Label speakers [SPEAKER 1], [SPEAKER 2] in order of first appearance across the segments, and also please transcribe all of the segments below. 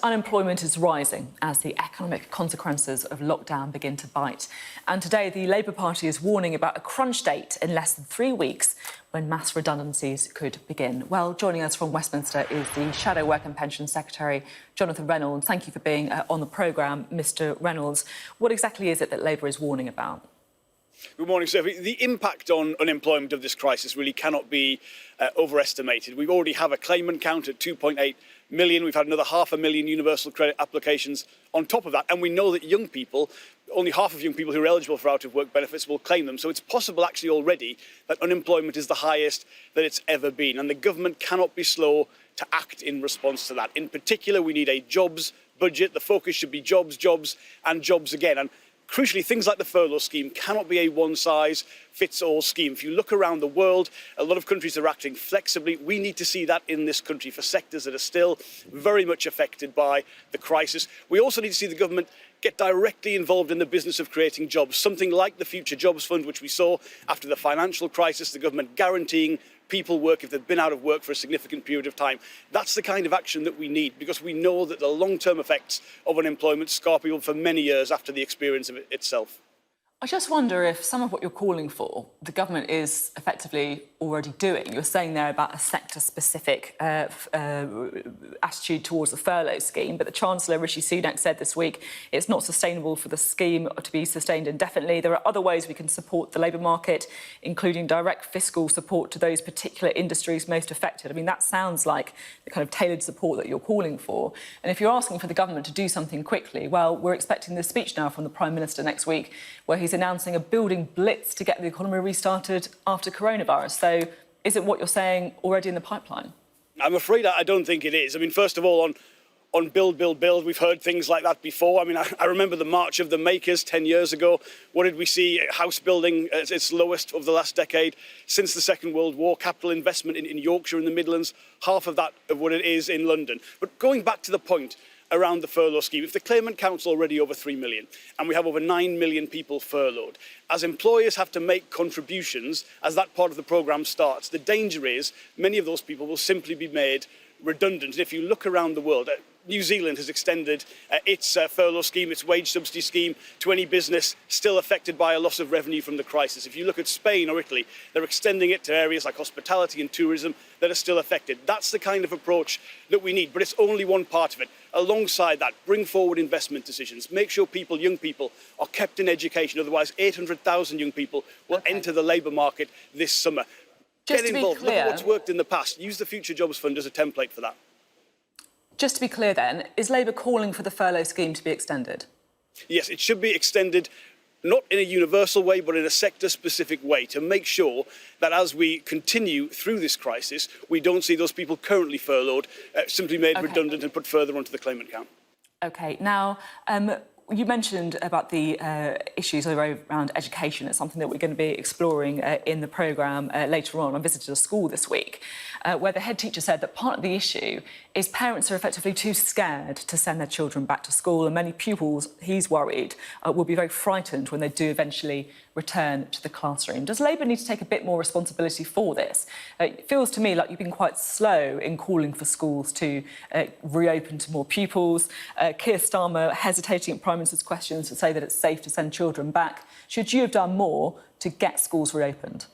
[SPEAKER 1] Unemployment is rising as the economic consequences of lockdown begin to bite. And today, the Labour Party is warning about a crunch date in less than 3 weeks when mass redundancies could begin. Well, joining us from Westminster is the Shadow Work and Pension Secretary, Jonathan Reynolds. Thank you for being on the programme, Mr Reynolds. What exactly is it that Labour is warning about?
[SPEAKER 2] Good morning, Sophie. The impact on unemployment of this crisis really cannot be overestimated. We already have a claimant count at 2.8 million. We've had another 500,000 universal credit applications on top of that. And we know that young people, only half of young people who are eligible for out-of-work benefits will claim them. So it's possible actually already that unemployment is the highest that it's ever been. And the government cannot be slow to act in response to that. In particular, we need a jobs budget. The focus should be jobs, jobs and jobs again. And crucially, things like the furlough scheme cannot be a one-size-fits-all scheme. If you look around the world, a lot of countries are acting flexibly. We need to see that in this country for sectors that are still very much affected by the crisis. We also need to see the government get directly involved in the business of creating jobs, something like the Future Jobs Fund, which we saw after the financial crisis, the government guaranteeing people work if they've been out of work for a significant period of time. That's the kind of action that we need, because we know that the long-term effects of unemployment scar people for many years after the experience of it itself.
[SPEAKER 1] I just wonder if some of what you're calling for, the government is effectively already doing. You're saying there about a sector-specific attitude towards the furlough scheme, but the Chancellor, Rishi Sunak, said this week it's not sustainable for the scheme to be sustained indefinitely. There are other ways we can support the labour market, including direct fiscal support to those particular industries most affected. I mean, that sounds like the kind of tailored support that you're calling for. And if you're asking for the government to do something quickly, well, we're expecting this speech now from the Prime Minister next week, where he's announcing a building blitz to get the economy restarted after coronavirus. So is it what you're saying already in the pipeline?
[SPEAKER 2] I'm afraid I don't think it is. I mean, first of all, on build, build, build, we've heard things like that before. I mean, I remember the March of the Makers 10 years ago. What did we see? House building at its lowest of the last decade since the Second World War. Capital investment in Yorkshire and the Midlands, half of that of what it is in London. But going back to the point around the furlough scheme, if the claimant count's already over 3 million and we have over 9 million people furloughed, as employers have to make contributions as that part of the programme starts, the danger is many of those people will simply be made redundant. And if you look around the world, New Zealand has extended its furlough scheme, its wage subsidy scheme, to any business still affected by a loss of revenue from the crisis. If you look at Spain or Italy, they're extending it to areas like hospitality and tourism that are still affected. That's the kind of approach that we need, but it's only one part of it. Alongside that, bring forward investment decisions. Make sure people, young people, are kept in education. Otherwise, 800,000 young people will enter the labour market this summer. Get involved. Look at what's worked in the past. Use the Future Jobs Fund as a template for that.
[SPEAKER 1] Just to be clear then, is Labour calling for the furlough scheme to be extended?
[SPEAKER 2] Yes, it should be extended, not in a universal way, but in a sector-specific way, to make sure that as we continue through this crisis, we don't see those people currently furloughed simply made redundant and put further onto the claimant count. OK. Now, you mentioned about the issues around education. It's something that we're going to be exploring in the programme later on. I visited a school this week where the head teacher said that part of the issue is parents are effectively too scared to send their children back to school, and many pupils, he's worried, will be very frightened when they do eventually return to the classroom. Does Labour need to take a bit more responsibility for this? It feels to me like you've been quite slow in calling for schools to reopen to more pupils. Keir Starmer hesitating at Prime Minister's questions to say that it's safe to send children back. Should you have done more to get schools reopened?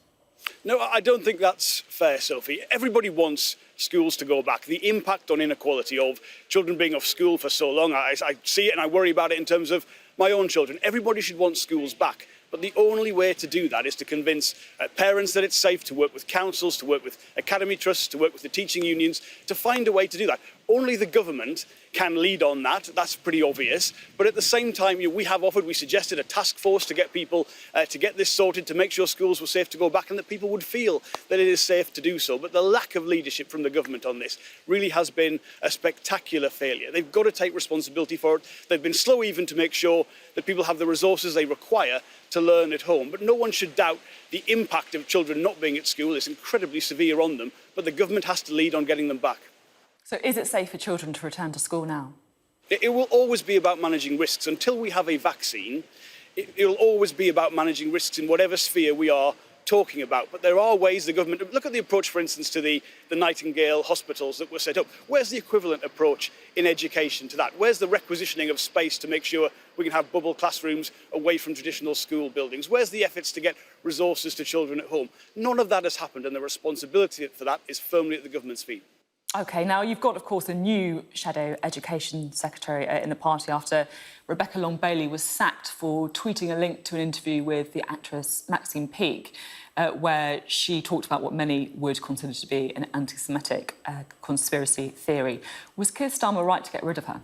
[SPEAKER 2] No, I don't think that's fair, Sophie. Everybody wants schools to go back. The impact on inequality of children being off school for so long, I see it and I worry about it in terms of my own children. Everybody should want schools back. But the only way to do that is to convince parents that it's safe, to work with councils, to work with academy trusts, to work with the teaching unions, to find a way to do that. Only the government can lead on that. That's pretty obvious. But at the same time, we suggested a task force to get people, to get this sorted, to make sure schools were safe to go back and that people would feel that it is safe to do so. But the lack of leadership from the government on this really has been a spectacular failure. They've got to take responsibility for it. They've been slow even to make sure that people have the resources they require to learn at home. But no one should doubt the impact of children not being at school is incredibly severe on them, but the government has to lead on getting them back.
[SPEAKER 1] So is it safe for children to return to school now?
[SPEAKER 2] It will always be about managing risks. Until we have a vaccine, it will always be about managing risks in whatever sphere we are talking about. But there are ways the government... Look at the approach, for instance, to the Nightingale hospitals that were set up. Where's the equivalent approach in education to that? Where's the requisitioning of space to make sure we can have bubble classrooms away from traditional school buildings? Where's the efforts to get resources to children at home? None of that has happened, and the responsibility for that is firmly at the government's feet.
[SPEAKER 1] OK, now you've got, of course, a new shadow education secretary in the party after Rebecca Long-Bailey was sacked for tweeting a link to an interview with the actress Maxine Peake, where she talked about what many would consider to be an anti-Semitic conspiracy theory. Was Keir Starmer right to get rid of her?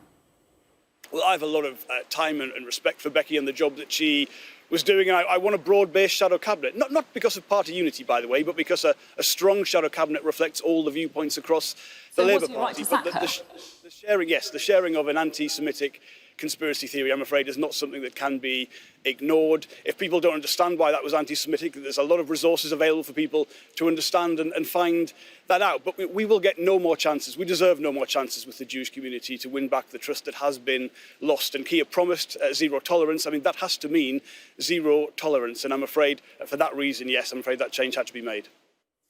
[SPEAKER 2] Well, I have a lot of time and respect for Becky and the job that she was doing, and I want a broad-based shadow cabinet. Not because of party unity, by the way, but because a strong shadow cabinet reflects all the viewpoints across the Labour Party.
[SPEAKER 1] But
[SPEAKER 2] the sharing of an anti-Semitic conspiracy theory, I'm afraid, is not something that can be ignored. If people don't understand why that was anti-Semitic, there's a lot of resources available for people to understand and find that out. But we will get no more chances. We deserve no more chances with the Jewish community to win back the trust that has been lost. And Keir promised zero tolerance. I mean, that has to mean zero tolerance. And I'm afraid, for that reason, yes, I'm afraid that change had to be made.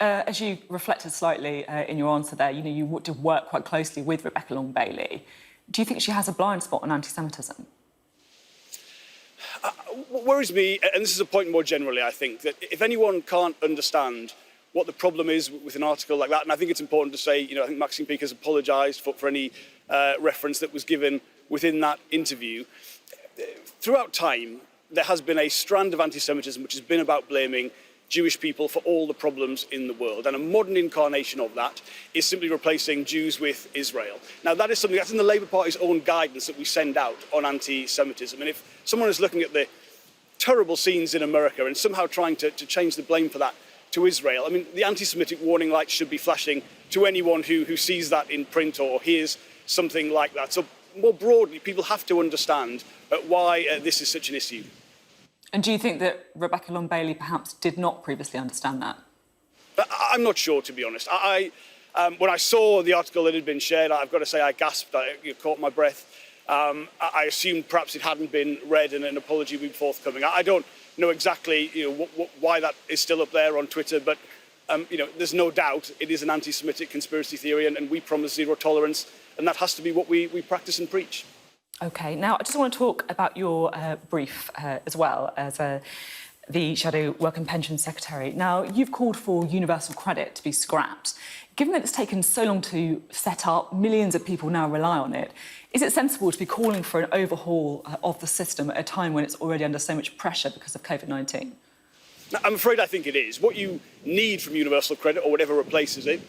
[SPEAKER 1] As you reflected slightly in your answer there, you did work quite closely with Rebecca Long-Bailey. Do you think she has a blind spot on anti-Semitism?
[SPEAKER 2] What worries me, and this is a point more generally, I think, that if anyone can't understand what the problem is with an article like that, and I think it's important to say, I think Maxine Peake has apologised for any reference that was given within that interview. Throughout time, there has been a strand of anti-Semitism which has been about blaming Jewish people for all the problems in the world. And a modern incarnation of that is simply replacing Jews with Israel. Now, that is something that's in the Labour Party's own guidance that we send out on anti-Semitism. And if someone is looking at the terrible scenes in America and somehow trying to change the blame for that to Israel, I mean, the anti-Semitic warning lights should be flashing to anyone who sees that in print or hears something like that. So more broadly, people have to understand why this is such an issue.
[SPEAKER 1] And do you think that Rebecca Long-Bailey perhaps did not previously understand that?
[SPEAKER 2] I'm not sure, to be honest. When I saw the article that had been shared, I've got to say I gasped, I caught my breath. I assumed perhaps it hadn't been read and an apology would be forthcoming. I don't know exactly why that is still up there on Twitter, but there's no doubt it is an anti-Semitic conspiracy theory, and we promise zero tolerance, and that has to be what we practice and preach. OK, now I just want to talk about your brief as well as the Shadow Work and Pension Secretary. Now, you've called for universal credit to be scrapped. Given that it's taken so long to set up, millions of people now rely on it, is it sensible to be calling for an overhaul of the system at a time when it's already under so much pressure because of COVID-19? I'm afraid I think it is. What you need from universal credit, or whatever replaces it,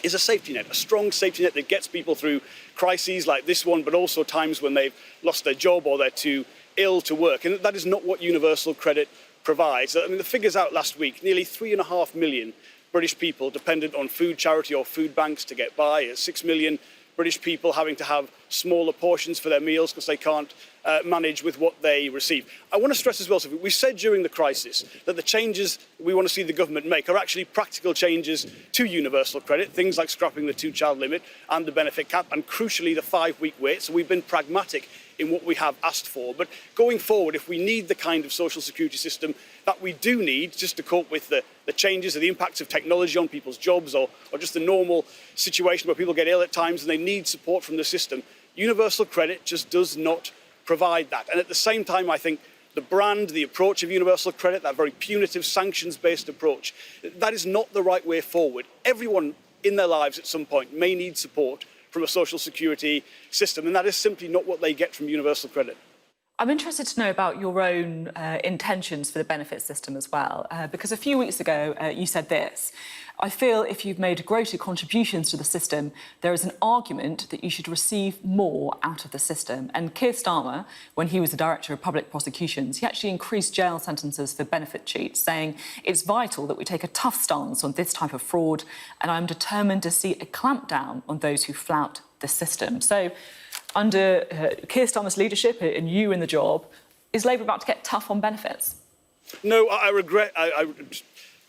[SPEAKER 2] is a safety net, a strong safety net that gets people through crises like this one, but also times when they've lost their job or they're too ill to work. And that is not what universal credit provides. I mean, the figures out last week, nearly 3.5 million British people dependent on food charity or food banks to get by, 6 million British people having to have smaller portions for their meals because they can't manage with what they receive. I want to stress as well, Sophie, we said during the crisis that the changes we want to see the government make are actually practical changes to universal credit, things like scrapping the 2-child limit and the benefit cap, and crucially the 5-week wait. So we've been pragmatic in what we have asked for. But going forward, if we need the kind of social security system that we do need just to cope with the changes or the impacts of technology on people's jobs, or just the normal situation where people get ill at times and they need support from the system, universal credit just does not provide that. And at the same time, I think the brand, the approach of universal credit, that very punitive, sanctions-based approach, that is not the right way forward. Everyone in their lives at some point may need support from a social security system, and that is simply not what they get from universal credit. I'm interested to know about your own intentions for the benefit system as well, because a few weeks ago you said this: I feel if you've made greater contributions to the system, there is an argument that you should receive more out of the system. And Keir Starmer, when he was the Director of Public Prosecutions, he actually increased jail sentences for benefit cheats, saying it's vital that we take a tough stance on this type of fraud, and I'm determined to see a clampdown on those who flout the system. So, under Keir Starmer's leadership and you in the job, is Labour about to get tough on benefits? No, I regret. I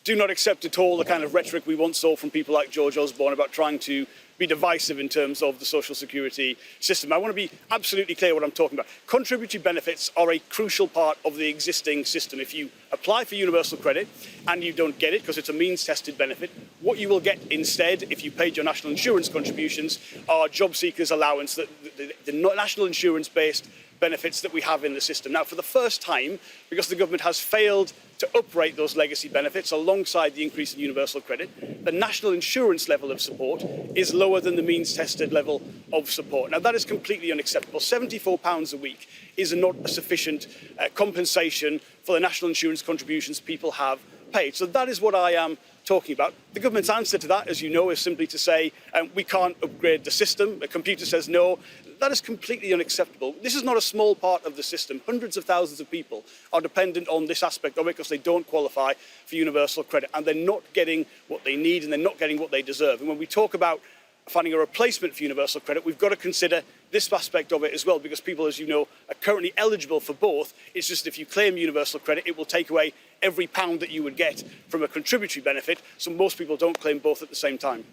[SPEAKER 2] do not accept at all the kind of rhetoric we once saw from people like George Osborne about trying to be divisive in terms of the social security system. I want to be absolutely clear what I'm talking about. Contributory benefits are a crucial part of the existing system. If you apply for universal credit and you don't get it because it's a means-tested benefit, what you will get instead, if you paid your national insurance contributions, are job seekers allowance, the national insurance-based benefits that we have in the system. Now, for the first time, because the government has failed to uprate those legacy benefits alongside the increase in universal credit, the national insurance level of support is lower than the means-tested level of support. Now, that is completely unacceptable. £74 a week is not a sufficient compensation for the national insurance contributions people have paid. So that is what I am talking about. The government's answer to that, as you know, is simply to say we can't upgrade the system. The computer says no. That is completely unacceptable. This is not a small part of the system. Hundreds of thousands of people are dependent on this aspect of it because they don't qualify for universal credit and they're not getting what they need and they're not getting what they deserve. And when we talk about finding a replacement for universal credit, we've got to consider this aspect of it as well, because people, as you know, are currently eligible for both. It's just if you claim universal credit, it will take away every pound that you would get from a contributory benefit. So most people don't claim both at the same time.